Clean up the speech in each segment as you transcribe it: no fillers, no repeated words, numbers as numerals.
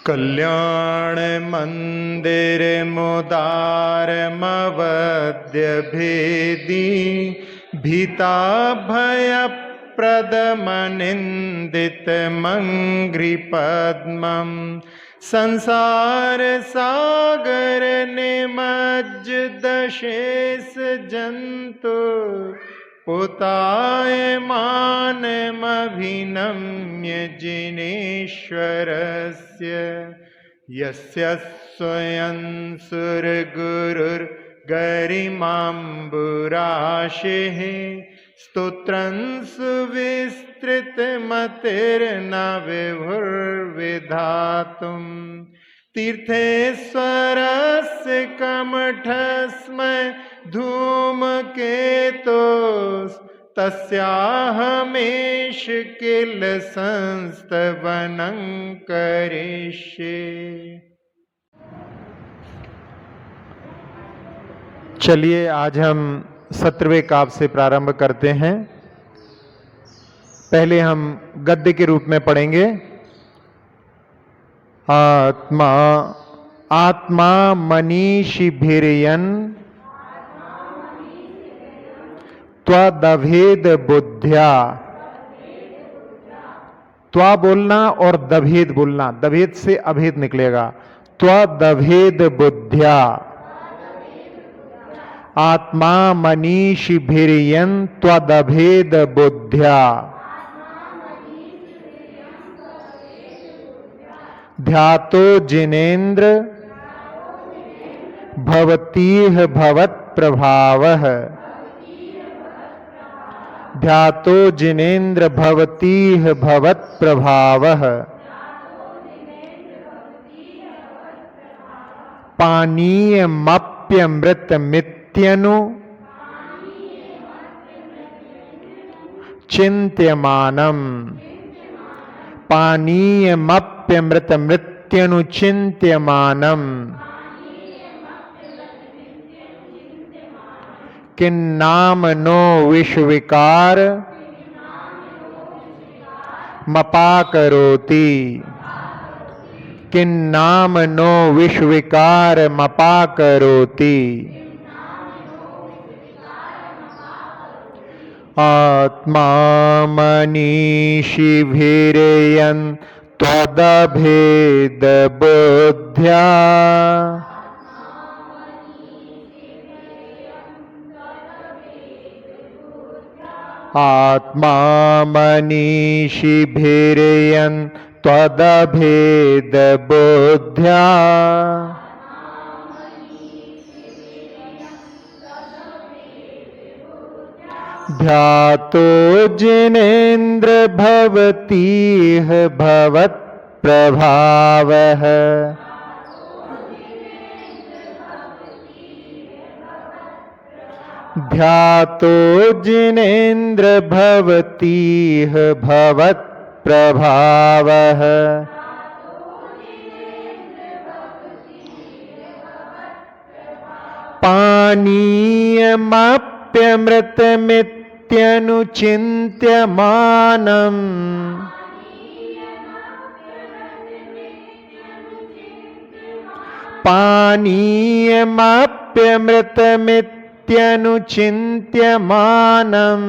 कल्याण मंदिर मुदारमवद्य भेदी भीता भय प्रदमनिंदित मंग्री पद्मम संसार सागर निमज्जदशेष जंतु पुतायमानमभिनम्य जिनेश्वरस्य यस्य स्वयं सुरगुरुर्गरिमाम्बुराशिः स्तोत्रं सुविस्तृतमतिर्न विभुर्विधातुम् तीर्थेश्वरस्य कमठस्मै धूमकेतोस् तस्याहमेष किल संस्तवनं करिष्ये। चलिए आज हम 17वें काव्य से प्रारंभ करते हैं। पहले हम गद्य के रूप में पढ़ेंगे। आत्मा आत्मा मनीषिभिर्यन् त्वदभेद बुद्ध्या। त्वा बोलना और दभेद बोलना, दभेद से अभेद निकलेगा। त्वदभेद बुद्ध्या आत्मा मनीषिभिर्यन् त्वदभेद बुद्ध्या ध्यातो जिनेन्द्र भवतीह भवत्प्रभावः। ध्यातो जिनेन्द्र भवतीह भवत्प्रभावः। पानीयमप्यमृतमित्यनु चिन्त्यमानम्। पानीयमप्यमृतमृत्यनुचिन्त्यमानम्। किन्नाम नो विषविकार मपाकरोति। किन्नाम नो विषविकार मपाकरोति। आत्मा मनीषिभिर्यन् त्वदभेद बुद्ध्या आत्मा मनीषिभिर्यन् त्वदभेद बुद्ध्या ध्यातो जिनेन्द्र भवतीह भवत्प्रभावः। ध्यातो जिनेन्द्र भवतीह भवत्प्रभावः। पानीयमप्यमृतमित्यनुचिन्त्यमानम्। पानीयमप्यमृतमित्यनुचिन्त्यमानम्।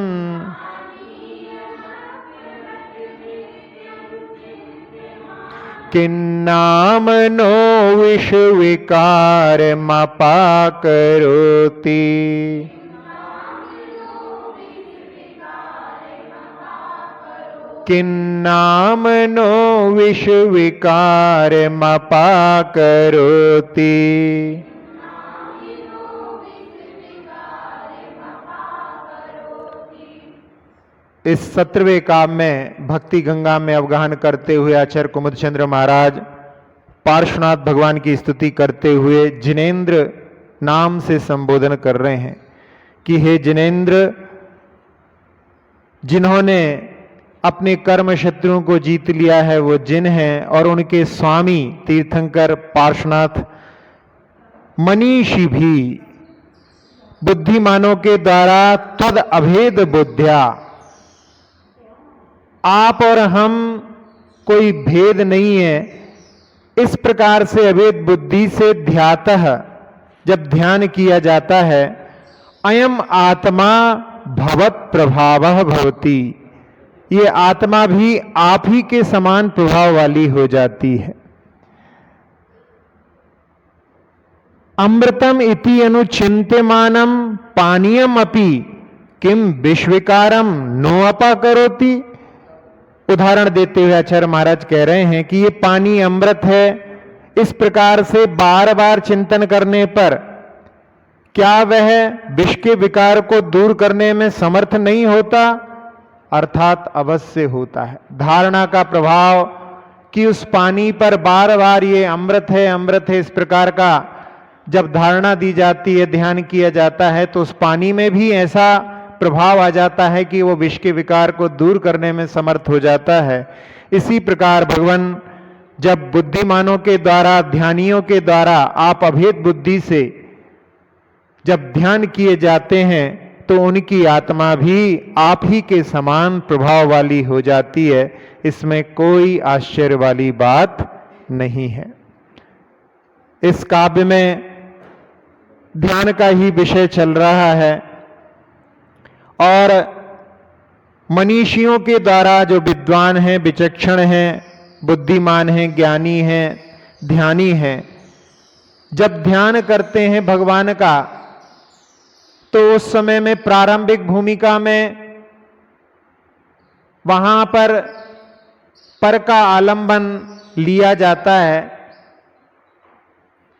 किन्नाम नो विषविकारमपाकरोति। किन्नाम नो विषविकारमपाकरोति। इस 17वें काव्य में भक्ति गंगा में अवगाहन करते हुए आचार्य कुमुदचंद्र महाराज पार्श्वनाथ भगवान की स्तुति करते हुए जिनेन्द्र नाम से संबोधन कर रहे हैं कि हे जिनेन्द्र, जिन्होंने अपने कर्म शत्रुओं को जीत लिया है वो जिन हैं और उनके स्वामी तीर्थंकर पार्श्वनाथ मनीषी भी बुद्धिमानों के द्वारा तद अभेद बुद्ध्या, आप और हम कोई भेद नहीं है, इस प्रकार से अभेद बुद्धि से ध्यातः जब ध्यान किया जाता है, अयम आत्मा भवत प्रभावः भवति, ये आत्मा भी आप ही के समान प्रभाव वाली हो जाती है। अमृतम इति अनुचिंत्यमानम पानीयम अपि किम विश्विकारम नो अपाकरोति। उदाहरण देते हुए आचार्य महाराज कह रहे हैं कि ये पानी अमृत है, इस प्रकार से बार बार चिंतन करने पर क्या वह विष के विकार को दूर करने में समर्थ नहीं होता? अर्थात अवश्य होता है। धारणा का प्रभाव कि उस पानी पर बार बार ये अमृत है अमृत है, इस प्रकार का जब धारणा दी जाती है, ध्यान किया जाता है, तो उस पानी में भी ऐसा प्रभाव आ जाता है कि वो विष के विकार को दूर करने में समर्थ हो जाता है। इसी प्रकार भगवान जब बुद्धिमानों के द्वारा, ध्यानियों के द्वारा आप अभेद बुद्धि से जब ध्यान किए जाते हैं तो उनकी आत्मा भी आप ही के समान प्रभाव वाली हो जाती है। इसमें कोई आश्चर्य वाली बात नहीं है। इस काव्य में ध्यान का ही विषय चल रहा है और मनीषियों के द्वारा जो विद्वान हैं, विचक्षण हैं, बुद्धिमान हैं, ज्ञानी हैं, ध्यानी हैं, जब ध्यान करते हैं भगवान का तो उस समय में प्रारंभिक भूमिका में वहां पर का आलंबन लिया जाता है।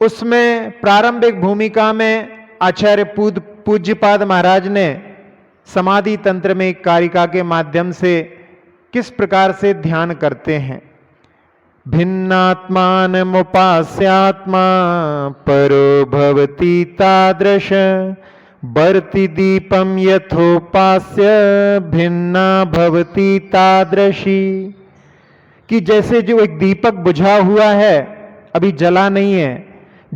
उसमें प्रारंभिक भूमिका में आचार्य पूज्यपाद महाराज ने समाधि तंत्र में एक कारिका के माध्यम से किस प्रकार से ध्यान करते हैं। भिन्नात्मान मुपास्यात्मा परो भवति तादृश बर्ति दीपम यथोपास्य भिन्ना भवति तादृशी। कि जैसे जो एक दीपक बुझा हुआ है, अभी जला नहीं है,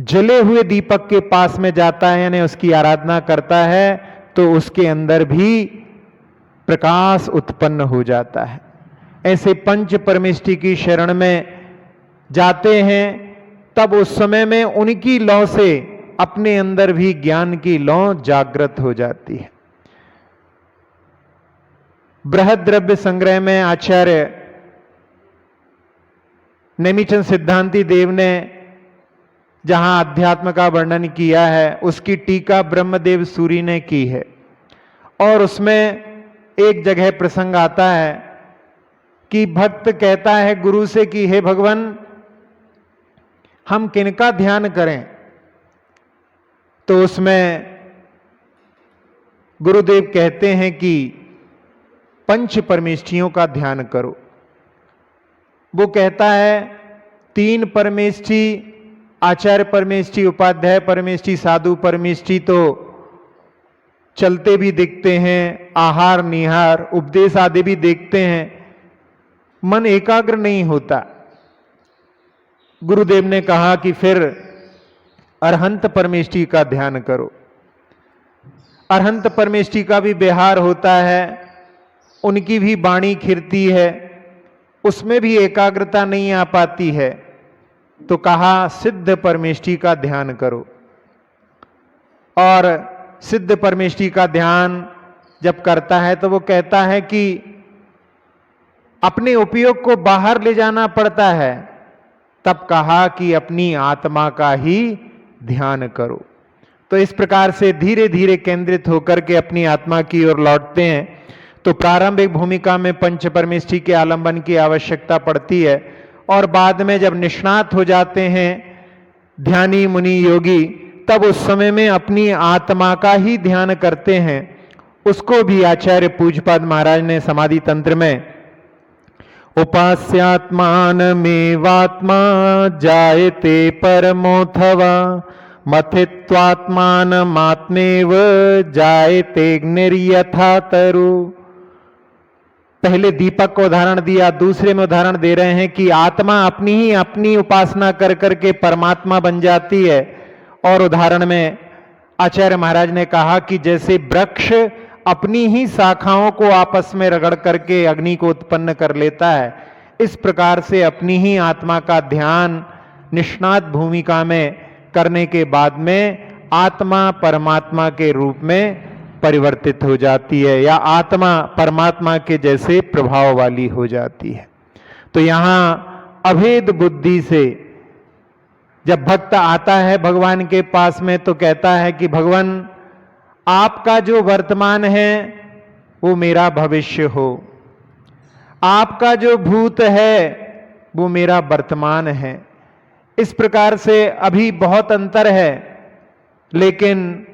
जले हुए दीपक के पास में जाता है यानी उसकी आराधना करता है तो उसके अंदर भी प्रकाश उत्पन्न हो जाता है। ऐसे पंच परमेष्टि की शरण में जाते हैं तब उस समय में उनकी लौ से अपने अंदर भी ज्ञान की लौ जागृत हो जाती है। बृहद द्रव्य संग्रह में आचार्य नेमिचंद सिद्धांति देव ने जहां अध्यात्म का वर्णन किया है उसकी टीका ब्रह्मदेव सूरी ने की है और उसमें एक जगह प्रसंग आता है कि भक्त कहता है गुरु से कि हे भगवान, हम किनका ध्यान करें? तो उसमें गुरुदेव कहते हैं कि पंच परमेष्ठियों का ध्यान करो। वो कहता है 3 परमेष्ठि, आचार्य परमेष्ठि, उपाध्याय परमेष्ठि, साधु परमेष्ठि तो चलते भी दिखते हैं, आहार निहार उपदेश आदि भी देखते हैं, मन एकाग्र नहीं होता। गुरुदेव ने कहा कि फिर अरहंत परमेष्ठि का ध्यान करो। अरहंत परमेष्ठि का भी विहार होता है, उनकी भी वाणी खिरती है, उसमें भी एकाग्रता नहीं आ पाती है। तो कहा सिद्ध परमेष्ठि का ध्यान करो। और सिद्ध परमेष्ठि का ध्यान जब करता है तो वो कहता है कि अपने उपयोग को बाहर ले जाना पड़ता है। तब कहा कि अपनी आत्मा का ही ध्यान करो। तो इस प्रकार से धीरे धीरे केंद्रित होकर के अपनी आत्मा की ओर लौटते हैं। तो प्रारंभिक भूमिका में पंच परमेष्ठि के आलंबन की आवश्यकता पड़ती है और बाद में जब निष्णात हो जाते हैं ध्यानी मुनि योगी, तब उस समय में अपनी आत्मा का ही ध्यान करते हैं। उसको भी आचार्य पूज्यपाद महाराज ने समाधि तंत्र में उपास्यात्मान मेवात्मा जायते परमोऽथवा मथित्वात्मान मात्मेव जायते निर्यथा तरु। पहले दीपक को उदाहरण दिया, दूसरे में उदाहरण दे रहे हैं कि आत्मा अपनी ही अपनी उपासना कर करके परमात्मा बन जाती है। और उदाहरण में आचार्य महाराज ने कहा कि जैसे वृक्ष अपनी ही शाखाओं को आपस में रगड़ करके अग्नि को उत्पन्न कर लेता है, इस प्रकार से अपनी ही आत्मा का ध्यान निष्णात भूमिका में करने के बाद में आत्मा परमात्मा के रूप में परिवर्तित हो जाती है या आत्मा परमात्मा के जैसे प्रभाव वाली हो जाती है। तो यहां अभेद बुद्धि से जब भक्त आता है भगवान के पास में तो कहता है कि भगवान आपका जो वर्तमान है वो मेरा भविष्य हो, आपका जो भूत है वो मेरा वर्तमान है। इस प्रकार से अभी बहुत अंतर है, लेकिन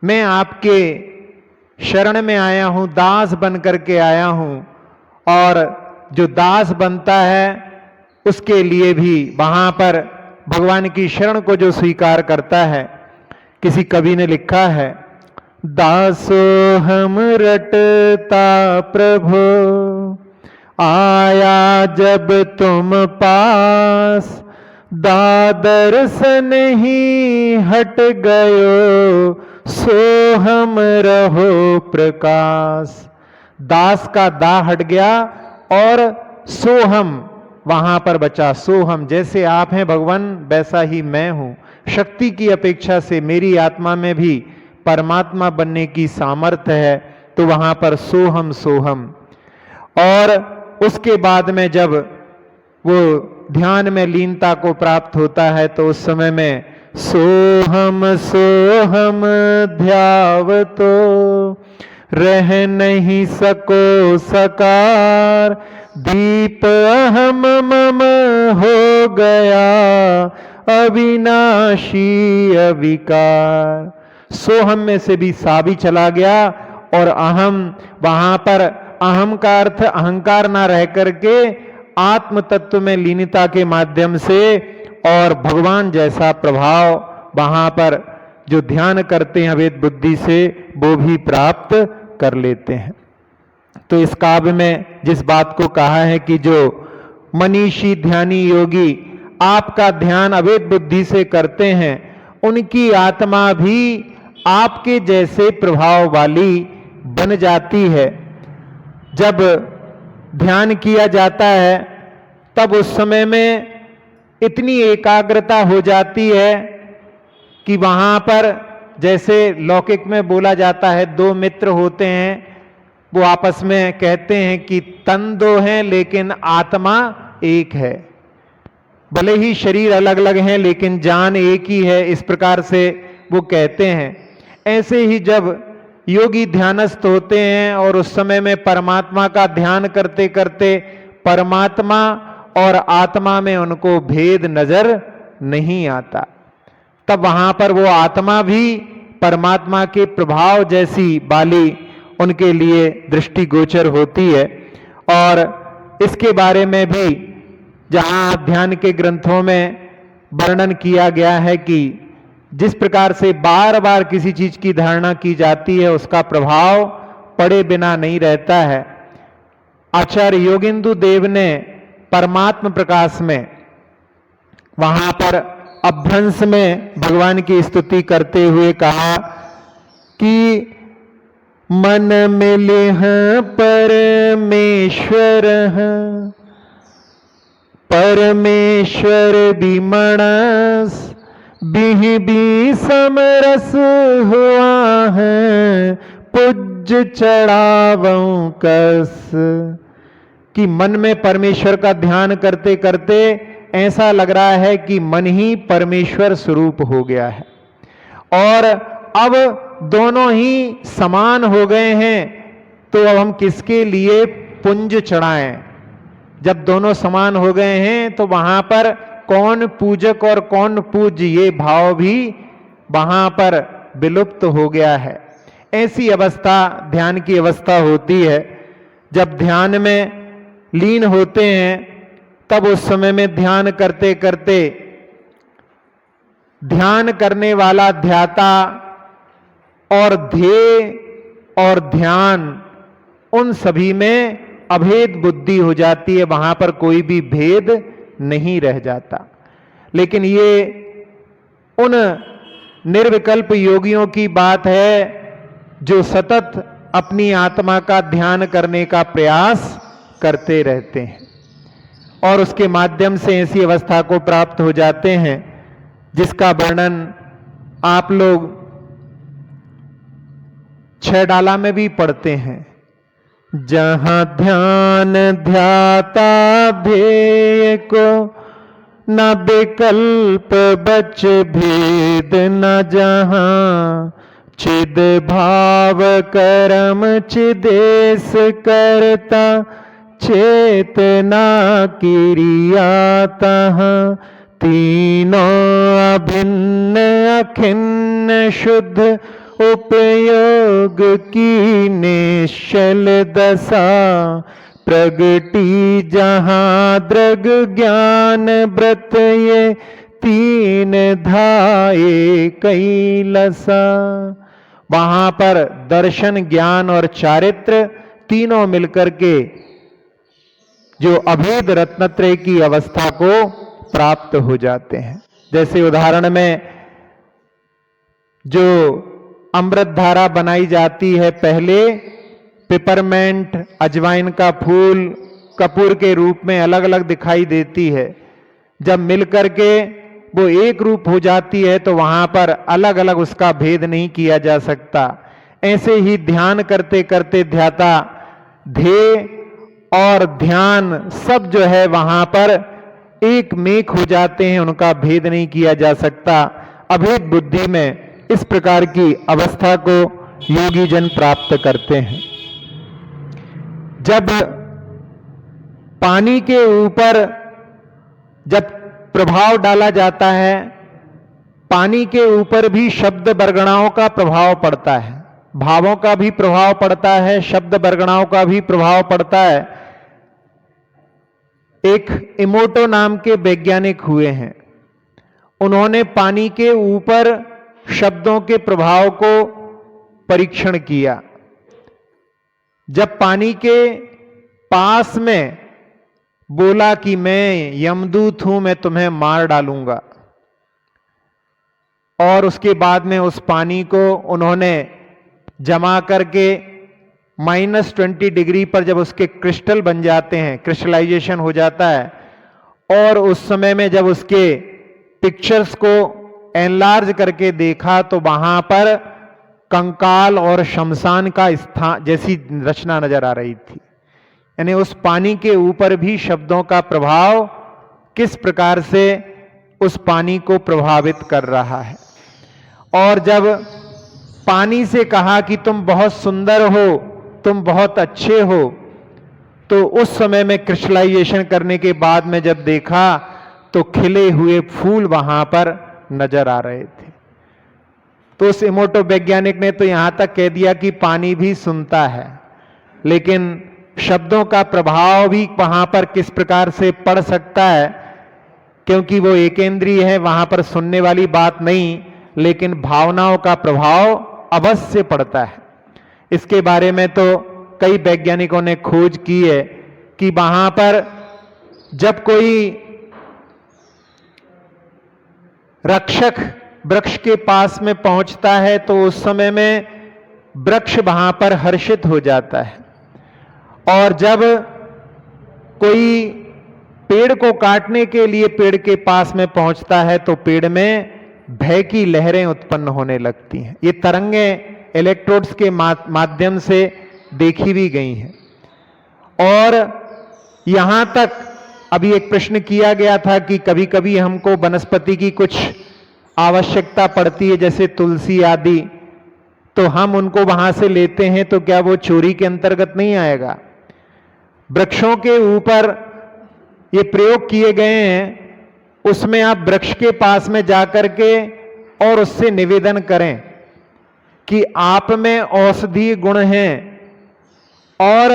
मैं आपके शरण में आया हूं, दास बन करके आया हूं, और जो दास बनता है उसके लिए भी वहां पर भगवान की शरण को जो स्वीकार करता है, किसी कवि ने लिखा है, दासो हम रटता प्रभु आया जब तुम पास, दादर से नहीं हट गयो सो हम रहो प्रकाश। दास का दा हट गया और सोहम वहां पर बचा। सोहम, जैसे आप हैं भगवान वैसा ही मैं हूं। शक्ति की अपेक्षा से मेरी आत्मा में भी परमात्मा बनने की सामर्थ्य है, तो वहां पर सोहम सोहम। और उसके बाद में जब वो ध्यान में लीनता को प्राप्त होता है तो उस समय में सोहम सोहम ध्यावतो रह नहीं सको सकार, दीप अहम मम हो गया अविनाशी अविकार। सोहम में से भी सा भी चला गया और अहम, वहां पर अहम का अर्थ अहंकार ना रह करके आत्म तत्व में लीनता के माध्यम से और भगवान जैसा प्रभाव वहां पर जो ध्यान करते हैं अभेद बुद्धि से वो भी प्राप्त कर लेते हैं। तो इस काव्य में जिस बात को कहा है कि जो मनीषी ध्यानी योगी आपका ध्यान अभेद बुद्धि से करते हैं, उनकी आत्मा भी आपके जैसे प्रभाव वाली बन जाती है। जब ध्यान किया जाता है तब उस समय में इतनी एकाग्रता हो जाती है कि वहां पर जैसे लौकिक में बोला जाता है, दो मित्र होते हैं, वो आपस में कहते हैं कि तन दो हैं लेकिन आत्मा एक है, भले ही शरीर अलग अलग हैं लेकिन जान एक ही है, इस प्रकार से वो कहते हैं। ऐसे ही जब योगी ध्यानस्थ होते हैं और उस समय में परमात्मा का ध्यान करते करते परमात्मा और आत्मा में उनको भेद नजर नहीं आता, तब वहां पर वो आत्मा भी परमात्मा के प्रभाव जैसी वाली उनके लिए दृष्टिगोचर होती है। और इसके बारे में भी जहां ध्यान के ग्रंथों में वर्णन किया गया है कि जिस प्रकार से बार बार किसी चीज की धारणा की जाती है उसका प्रभाव पड़े बिना नहीं रहता है। आचार्य योगेंदु देव ने परमात्म प्रकाश में वहां पर अभ्रंश में भगवान की स्तुति करते हुए कहा कि मन मिले परमेश्वर परमेश्वर बिमणस बिह भी समरस हुआ है पूज चढ़ावों कस। कि मन में परमेश्वर का ध्यान करते करते ऐसा लग रहा है कि मन ही परमेश्वर स्वरूप हो गया है और अब दोनों ही समान हो गए हैं, तो अब हम किसके लिए पुंज चढ़ाएं। जब दोनों समान हो गए हैं तो वहां पर कौन पूजक और कौन पूज्य ये भाव भी वहां पर विलुप्त हो गया है। ऐसी अवस्था ध्यान की अवस्था होती है। जब ध्यान में लीन होते हैं तब उस समय में ध्यान करते करते ध्यान करने वाला ध्याता और ध्येय और ध्यान उन सभी में अभेद बुद्धि हो जाती है, वहां पर कोई भी भेद नहीं रह जाता। लेकिन ये उन निर्विकल्प योगियों की बात है जो सतत अपनी आत्मा का ध्यान करने का प्रयास करते रहते हैं। और उसके माध्यम से ऐसी अवस्था को प्राप्त हो जाते हैं जिसका वर्णन आप लोग 6 डाला में भी पढ़ते हैं। जहां ध्यान ध्याता ध्येय को न विकल्प बच भेद न जहां चिद भाव कर्म चिदेश करता चेतना क्रिया तहाँ तीनों अभिन्न अखिन्न शुद्ध उपयोग की निश्चल दशा प्रगति जहाँ दृग ज्ञान व्रत ये तीन धाये कैलसा। वहां पर दर्शन ज्ञान और चारित्र तीनों मिलकर के जो अभेद रत्नत्रय की अवस्था को प्राप्त हो जाते हैं। जैसे उदाहरण में जो अमृत धारा बनाई जाती है, पहले पिपरमेंट अजवाइन का फूल कपूर के रूप में अलग अलग दिखाई देती है, जब मिलकर के वो एक रूप हो जाती है तो वहां पर अलग अलग उसका भेद नहीं किया जा सकता। ऐसे ही ध्यान करते करते ध्याता ध्येय और ध्यान सब जो है वहां पर एक मेक हो जाते हैं, उनका भेद नहीं किया जा सकता। अभेद बुद्धि में इस प्रकार की अवस्था को योगी जन प्राप्त करते हैं। जब पानी के ऊपर जब प्रभाव डाला जाता है, पानी के ऊपर भी शब्द बरगणाओं का प्रभाव पड़ता है, भावों का भी प्रभाव पड़ता है, शब्द बरगणाओं का भी प्रभाव पड़ता है। एक इमोटो नाम के वैज्ञानिक हुए हैं, उन्होंने पानी के ऊपर शब्दों के प्रभाव को परीक्षण किया। जब पानी के पास में बोला कि मैं यमदूत हूं, मैं तुम्हें मार डालूंगा, और उसके बाद में उस पानी को उन्होंने जमा करके -20 डिग्री पर जब उसके क्रिस्टल बन जाते हैं, क्रिस्टलाइजेशन हो जाता है, और उस समय में जब उसके पिक्चर्स को एनलार्ज करके देखा तो वहां पर कंकाल और शमशान का स्थान जैसी रचना नजर आ रही थी। यानी उस पानी के ऊपर भी शब्दों का प्रभाव किस प्रकार से उस पानी को प्रभावित कर रहा है। और जब पानी से कहा कि तुम बहुत सुंदर हो, तुम बहुत अच्छे हो, तो उस समय में क्रिस्टलाइजेशन करने के बाद में जब देखा तो खिले हुए फूल वहां पर नजर आ रहे थे। तो उस इमोटो वैज्ञानिक ने तो यहां तक कह दिया कि पानी भी सुनता है, लेकिन शब्दों का प्रभाव भी वहां पर किस प्रकार से पड़ सकता है, क्योंकि वो एकेंद्रीय है, वहां पर सुनने वाली बात नहीं, लेकिन भावनाओं का प्रभाव अवश्य पड़ता है। इसके बारे में तो कई वैज्ञानिकों ने खोज की है कि वहां पर जब कोई रक्षक वृक्ष के पास में पहुंचता है तो उस समय में वृक्ष वहां पर हर्षित हो जाता है, और जब कोई पेड़ को काटने के लिए पेड़ के पास में पहुंचता है तो पेड़ में भय की लहरें उत्पन्न होने लगती हैं। ये तरंगें इलेक्ट्रोड्स के माध्यम से देखी भी गई हैं। और यहां तक अभी एक प्रश्न किया गया था कि कभी कभी हमको वनस्पति की कुछ आवश्यकता पड़ती है, जैसे तुलसी आदि, तो हम उनको वहां से लेते हैं, तो क्या वो चोरी के अंतर्गत नहीं आएगा? वृक्षों के ऊपर ये प्रयोग किए गए हैं, उसमें आप वृक्ष के पास में जाकर के और उससे निवेदन करें कि आप में औषधीय गुण हैं और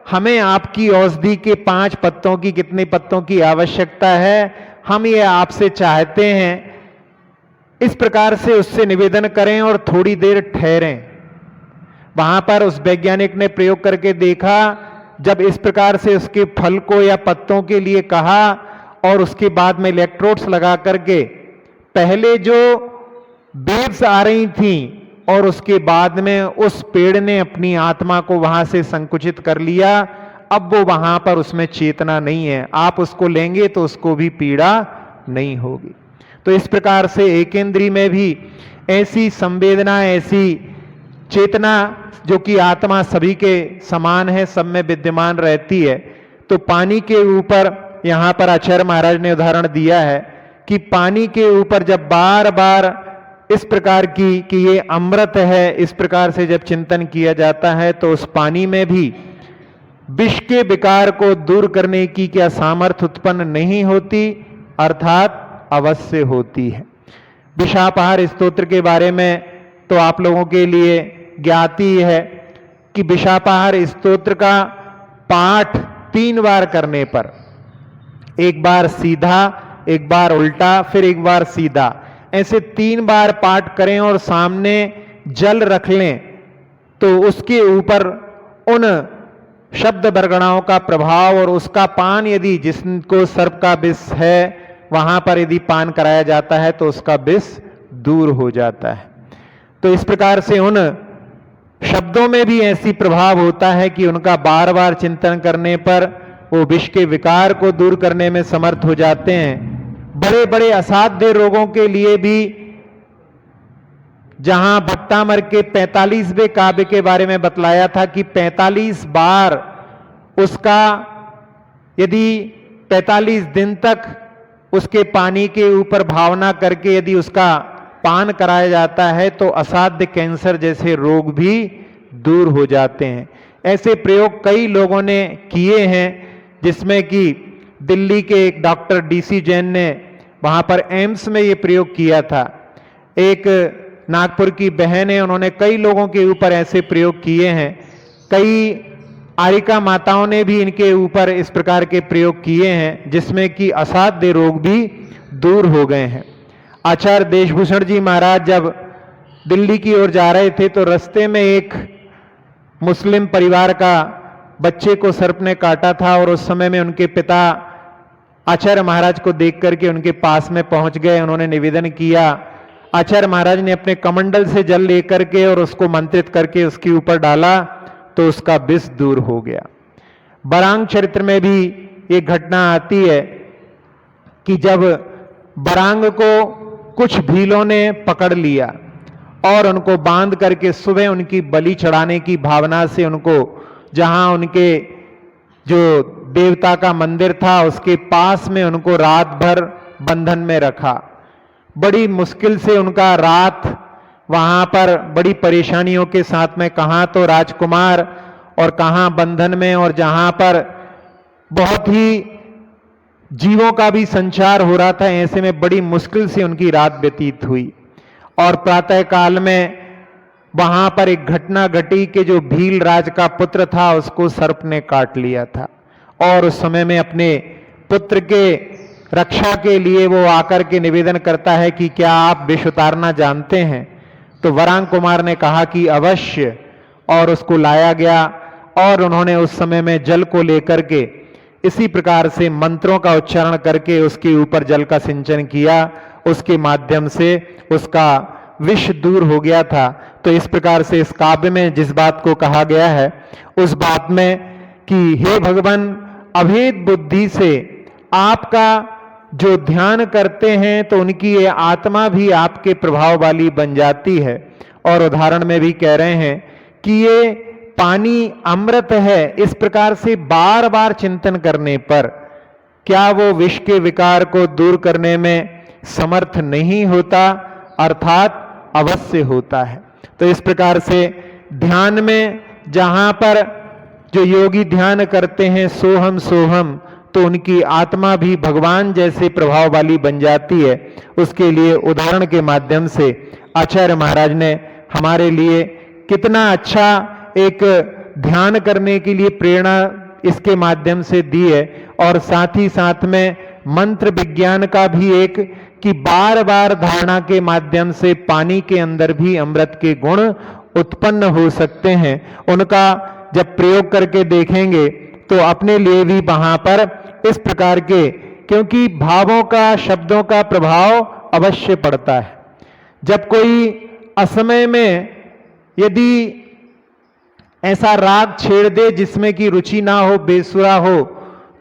हमें आपकी औषधि के 5 पत्तों की, कितने पत्तों की आवश्यकता है, हम ये आपसे चाहते हैं। इस प्रकार से उससे निवेदन करें और थोड़ी देर ठहरें। वहां पर उस वैज्ञानिक ने प्रयोग करके देखा, जब इस प्रकार से उसके फल को या पत्तों के लिए कहा और उसके बाद में इलेक्ट्रोड्स लगा करके पहले जो वेव्स आ रही थी और उसके बाद में उस पेड़ ने अपनी आत्मा को वहां से संकुचित कर लिया, अब वो वहां पर उसमें चेतना नहीं है, आप उसको लेंगे तो उसको भी पीड़ा नहीं होगी। तो इस प्रकार से एकेंद्री में भी ऐसी संवेदना, ऐसी चेतना जो कि आत्मा सभी के समान है, सब में विद्यमान रहती है। तो पानी के ऊपर यहां पर आचार्य महाराज ने उदाहरण दिया है कि पानी के ऊपर जब बार बार इस प्रकार की कि ये अमृत है, इस प्रकार से जब चिंतन किया जाता है तो उस पानी में भी विष के विकार को दूर करने की क्या सामर्थ्य उत्पन्न नहीं होती, अर्थात अवश्य होती है। विषापहार स्तोत्र के बारे में तो आप लोगों के लिए ज्ञात ही है कि विषापहार स्तोत्र का पाठ 3 बार करने पर, एक बार सीधा, एक बार उल्टा, फिर एक बार सीधा, ऐसे 3 बार पाठ करें और सामने जल रख लें तो उसके ऊपर उन शब्द वर्गणाओं का प्रभाव और उसका पान, यदि जिसको सर्प का विष है वहां पर यदि पान कराया जाता है तो उसका विष दूर हो जाता है। तो इस प्रकार से उन शब्दों में भी ऐसी प्रभाव होता है कि उनका बार बार चिंतन करने पर वो विष के विकार को दूर करने में समर्थ हो जाते हैं। बड़े बड़े असाध्य रोगों के लिए भी, जहां भक्तामर के 45वें काव्य के बारे में बतलाया था कि 45 बार उसका, यदि 45 दिन तक उसके पानी के ऊपर भावना करके यदि उसका पान कराया जाता है तो असाध्य कैंसर जैसे रोग भी दूर हो जाते हैं। ऐसे प्रयोग कई लोगों ने किए हैं, जिसमें कि दिल्ली के एक डॉक्टर DC जैन ने वहां पर एम्स में ये प्रयोग किया था। एक नागपुर की बहन है, उन्होंने कई लोगों के ऊपर ऐसे प्रयोग किए हैं। कई आरिका माताओं ने भी इनके ऊपर इस प्रकार के प्रयोग किए हैं, जिसमें कि असाध्य रोग भी दूर हो गए हैं। आचार्य देशभूषण जी महाराज जब दिल्ली की ओर जा रहे थे तो रास्ते में एक मुस्लिम परिवार का बच्चे को सर्प ने काटा था और उस समय में उनके पिता आचार्य महाराज को देख करके उनके पास में पहुंच गए। उन्होंने निवेदन किया, आचार्य महाराज ने अपने कमंडल से जल लेकर के और उसको मंत्रित करके उसके ऊपर डाला तो उसका विष दूर हो गया। बरांग चरित्र में भी एक घटना आती है कि जब बरांग को कुछ भीलों ने पकड़ लिया और उनको बांध करके सुबह उनकी बलि चढ़ाने की भावना से उनको, जहां उनके जो देवता का मंदिर था उसके पास में उनको रात भर बंधन में रखा। बड़ी मुश्किल से उनका रात वहां पर बड़ी परेशानियों के साथ में, कहां तो राजकुमार और कहां बंधन में, और जहां पर बहुत ही जीवों का भी संचार हो रहा था, ऐसे में बड़ी मुश्किल से उनकी रात व्यतीत हुई। और प्रातः काल में वहां पर एक घटना घटी कि जो भील राज का पुत्र था उसको सर्प ने काट लिया था, और उस समय में अपने पुत्र के रक्षा के लिए वो आकर के निवेदन करता है कि क्या आप विष उतारना जानते हैं? तो वरांग कुमार ने कहा कि अवश्य, और उसको लाया गया और उन्होंने उस समय में जल को लेकर के इसी प्रकार से मंत्रों का उच्चारण करके उसके ऊपर जल का सिंचन किया, उसके माध्यम से उसका विष दूर हो गया था। तो इस प्रकार से इस काव्य में जिस बात को कहा गया है उस बात में कि हे भगवान, अभेद बुद्धि से आपका जो ध्यान करते हैं तो उनकी ये आत्मा भी आपके प्रभाव वाली बन जाती है। और उदाहरण में भी कह रहे हैं कि ये पानी अमृत है, इस प्रकार से बार बार चिंतन करने पर क्या वो विष के विकार को दूर करने में समर्थ नहीं होता, अर्थात अवश्य होता है। तो इस प्रकार से ध्यान में जहां पर जो योगी ध्यान करते हैं सोहम सोहम, तो उनकी आत्मा भी भगवान जैसे प्रभाव वाली बन जाती है। उसके लिए उदाहरण के माध्यम से आचार्य महाराज ने हमारे लिए कितना अच्छा एक ध्यान करने के लिए प्रेरणा इसके माध्यम से दी है। और साथ ही साथ में मंत्र विज्ञान का भी एक कि बार बार धारणा के माध्यम से पानी के अंदर भी अमृत के गुण उत्पन्न हो सकते हैं। उनका जब प्रयोग करके देखेंगे तो अपने लिए भी वहां पर इस प्रकार के, क्योंकि भावों का, शब्दों का प्रभाव अवश्य पड़ता है। जब कोई असमय में यदि ऐसा राग छेड़ दे जिसमें कि रुचि ना हो, बेसुरा हो,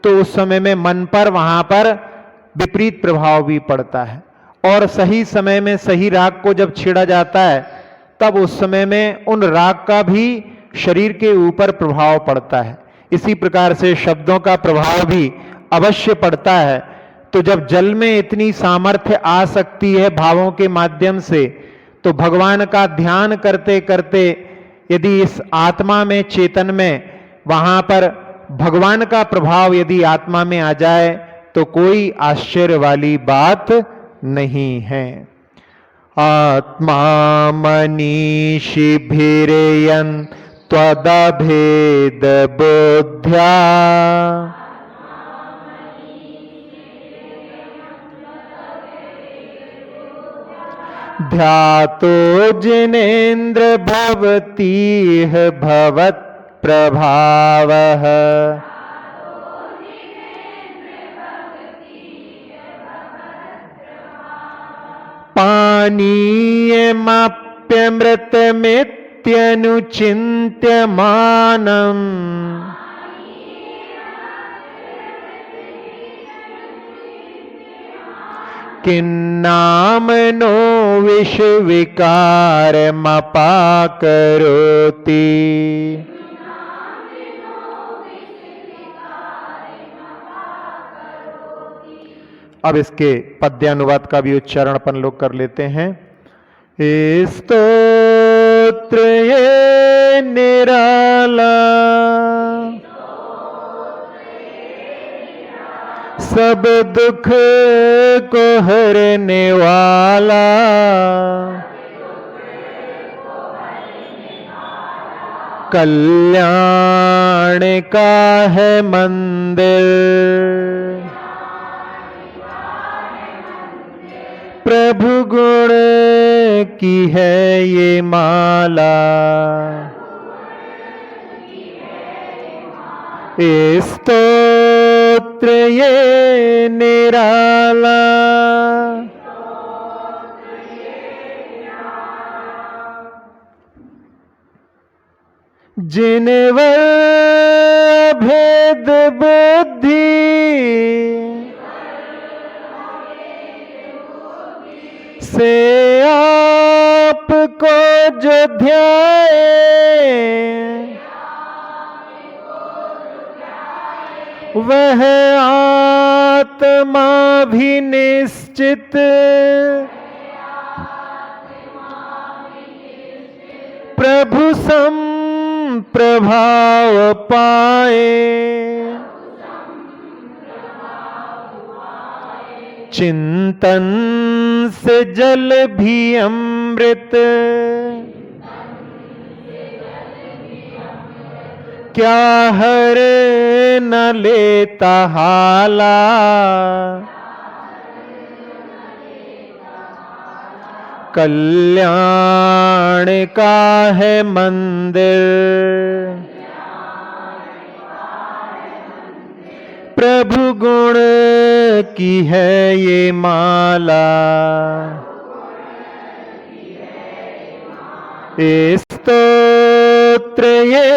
तो उस समय में मन पर वहां पर विपरीत प्रभाव भी पड़ता है। और सही समय में सही राग को जब छेड़ा जाता है तब उस समय में उन राग का भी शरीर के ऊपर प्रभाव पड़ता है। इसी प्रकार से शब्दों का प्रभाव भी अवश्य पड़ता है। तो जब जल में इतनी सामर्थ्य आ सकती है भावों के माध्यम से, तो भगवान का ध्यान करते करते यदि इस आत्मा में, चेतन में, वहां पर भगवान का प्रभाव यदि आत्मा में आ जाए तो कोई आश्चर्य वाली बात नहीं है। आत्मा मनीषि भिरेयन त्वदभेद बुद्ध्या ध्यातो जिनेन्द्र भवतीह भवत् प्रभावः। पानीयमप्यमृतमित्यनुचिन्त्यमानम् किन्नामनो विषविकारमपाकरोति। अब इसके पद्यानुवाद का भी उच्चारण अपन लोग कर लेते हैं। स्तोत्र ये निराला सब दुख को हरने वाला, कल्याण का है मंदिर, प्रभु गुण की है ये माला। स्तोत्र ये निराला जिनवर भेद बुद्धि से आपको जो ध्याए, वह आत्मा भी निश्चित प्रभु सम प्रभाव पाए। चिंतन से जल भी अमृत, क्या हर न लेता हाला। कल्याण का है मंदिर, प्रभु गुण की है ये माला। स्तोत्र ये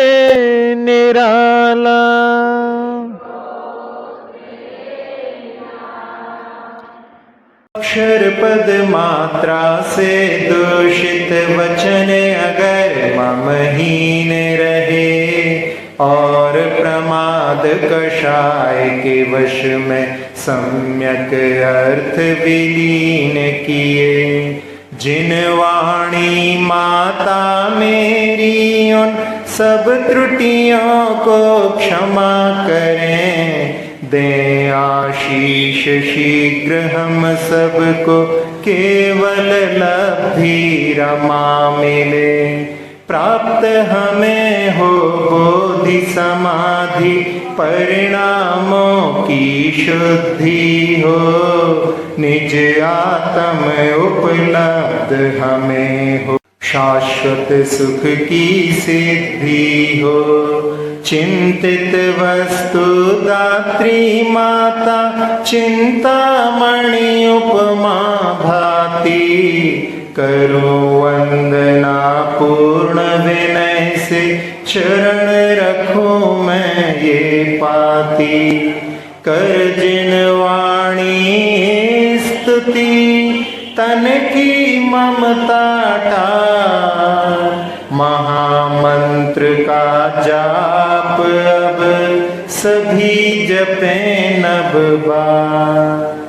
निराला अक्षर पद मात्रा से दूषित वचन अगर ममहीन रहे, और प्रमाद कषाय के वश में सम्यक अर्थ विलीन किए। जिन वाणी माता मेरी उन सब त्रुटियों को क्षमा करें, दें आशीष शीघ्र हम सबको केवल लब्धि रमा मिले। प्राप्त हमें हो बोधि समाधि परिणामों की शुद्धि हो, निज आत्म उपलब्ध हमें हो, शाश्वत सुख की सिद्धि हो। चिंतित वस्तु दात्री माता चिंतामणि उपमा भाती, करो वंदना पूर्ण विनय से चरण रखूं मैं ये पाती, कर जिन वाणी स्तुति, तन की ममता टार। महामंत्र का जाप अब सभी जपें नभ बार।